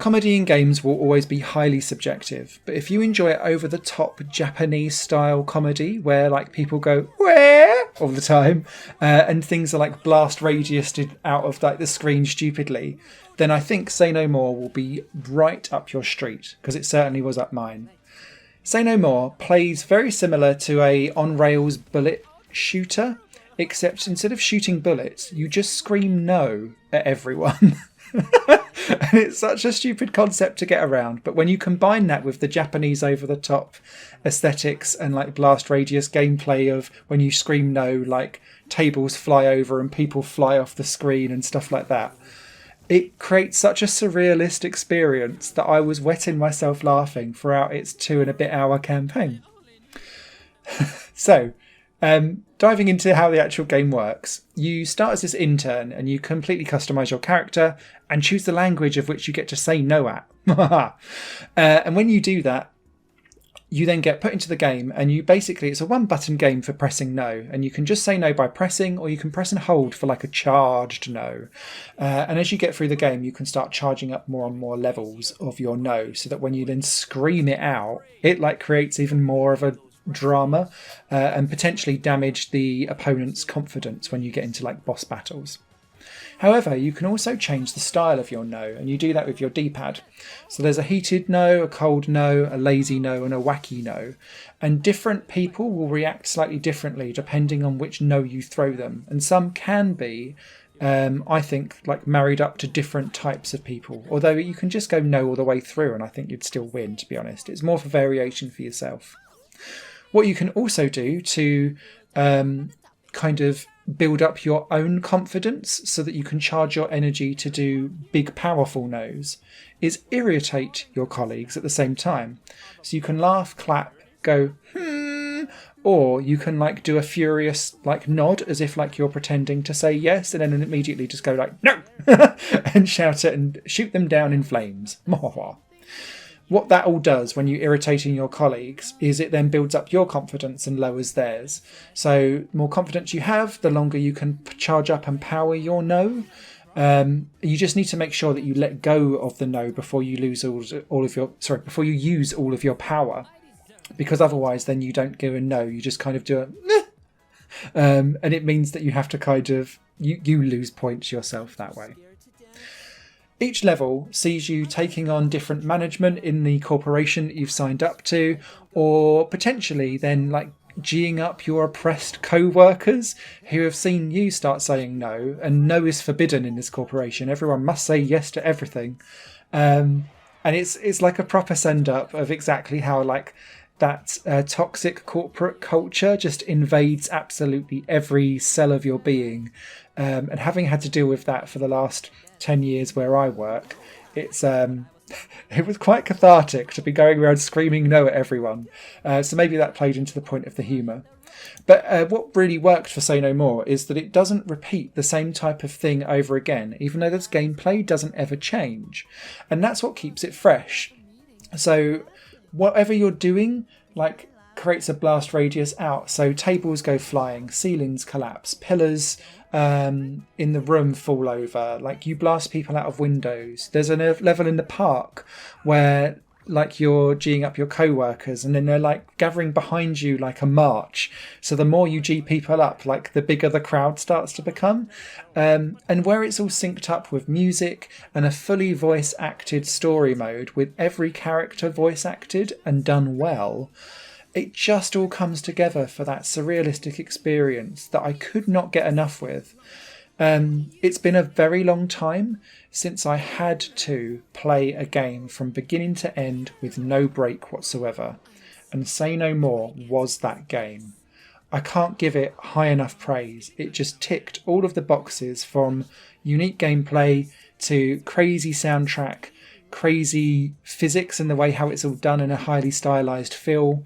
Comedy in games will always be highly subjective, but if you enjoy over-the-top Japanese-style comedy where like people go "where" all the time and things are like blast radiused out of like the screen stupidly, then I think Say No More will be right up your street, because it certainly was up mine. Say No More plays very similar to a on-rails bullet shooter, except instead of shooting bullets, you just scream no at everyone. And it's such a stupid concept to get around, but when you combine that with the Japanese over-the-top aesthetics and like blast radius gameplay of when you scream no, like tables fly over and people fly off the screen and stuff like that, it creates such a surrealist experience that I was wetting myself laughing throughout its 2.5-hour campaign. So, diving into how the actual game works, you start as this intern and you completely customise your character and choose the language of which you get to say no at. And when you do that, you then get put into the game, and you basically, it's a one-button game for pressing no, and you can just say no by pressing, or you can press and hold for like a charged no. And as you get through the game, you can start charging up more and more levels of your no, so that when you then scream it out, it like creates even more of a drama and potentially damage the opponent's confidence when you get into like boss battles. However, you can also change the style of your no, and you do that with your D-pad. So there's a heated no, a cold no, a lazy no, and a wacky no. And different people will react slightly differently depending on which no you throw them. And some can be, I think, like married up to different types of people. Although you can just go no all the way through, and I think you'd still win, to be honest. It's more for variation for yourself. What you can also do to kind of build up your own confidence so that you can charge your energy to do big, powerful no's is irritate your colleagues at the same time. So you can laugh, clap, go, or you can like do a furious like nod as if like you're pretending to say yes, and then immediately just go like, no, and shout it and shoot them down in flames. What that all does when you're irritating your colleagues is it then builds up your confidence and lowers theirs. So the more confidence you have, the longer you can charge up and power your no. You just need to make sure that you let go of the no before you use before you use all of your power, because otherwise then you don't go a no, you just kind of do it, and it means that you have to kind of you lose points yourself that way. Each level sees you taking on different management in the corporation that you've signed up to, or potentially then like G'ing up your oppressed co-workers who have seen you start saying no, and no is forbidden in this corporation. Everyone must say yes to everything. And it's like a proper send-up of exactly how like that toxic corporate culture just invades absolutely every cell of your being. And having had to deal with that for the last 10 years where I work, it was quite cathartic to be going around screaming no at everyone. So maybe that played into the point of the humour. But what really worked for Say No More is that it doesn't repeat the same type of thing over again, even though this gameplay doesn't ever change. And that's what keeps it fresh. So whatever you're doing, like, creates a blast radius out. So tables go flying, ceilings collapse, pillars in the room fall over, like you blast people out of windows. There's a level in the park where like you're G'ing up your co-workers and then they're like gathering behind you like a march. So the more you G people up, like the bigger the crowd starts to become. And where it's all synced up with music and a fully voice acted story mode with every character voice acted and done well, it just all comes together for that surrealistic experience that I could not get enough with. It's been a very long time since I had to play a game from beginning to end with no break whatsoever, and Say No More was that game. I can't give it high enough praise. It just ticked all of the boxes, from unique gameplay to crazy soundtrack, crazy physics and the way how it's all done in a highly stylized feel.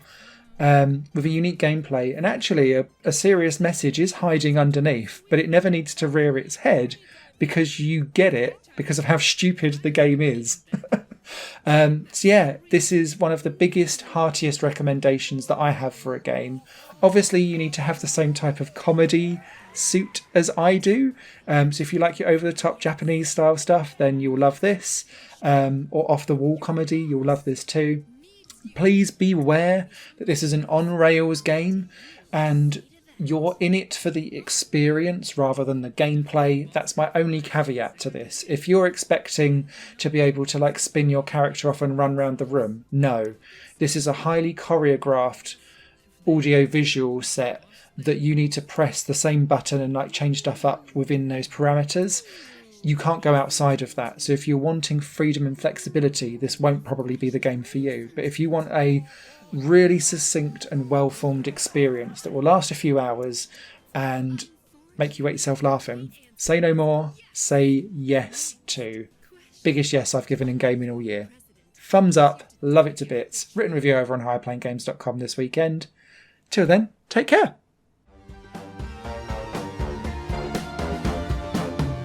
With a unique gameplay, and actually a serious message is hiding underneath, but it never needs to rear its head because you get it because of how stupid the game is. So yeah, this is one of the biggest, heartiest recommendations that I have for a game. Obviously you need to have the same type of comedy suit as I do. So if you like your over-the-top Japanese style stuff, then you'll love this. Or off-the-wall comedy, you'll love this too. Please be aware that this is an on-rails game and you're in it for the experience rather than the gameplay. That's my only caveat to this. If you're expecting to be able to like spin your character off and run around the room, no. This is a highly choreographed audio-visual set that you need to press the same button and like change stuff up within those parameters. You can't go outside of that. So if you're wanting freedom and flexibility, this won't probably be the game for you. But if you want a really succinct and well-formed experience that will last a few hours and make you wet yourself laughing, say no more, say yes to. Biggest yes I've given in gaming all year. Thumbs up, love it to bits. Written review over on higherplayinggames.com this weekend. Till then, take care.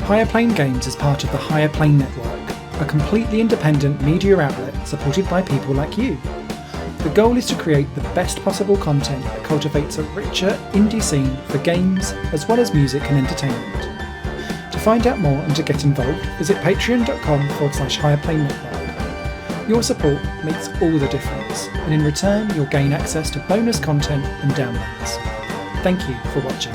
Higher Plane Games is part of the Higher Plane Network, a completely independent media outlet supported by people like you. The goal is to create the best possible content that cultivates a richer indie scene for games as well as music and entertainment. To find out more and to get involved, visit patreon.com/higherplane network. Your support makes all the difference, and in return you'll gain access to bonus content and downloads. Thank you for watching.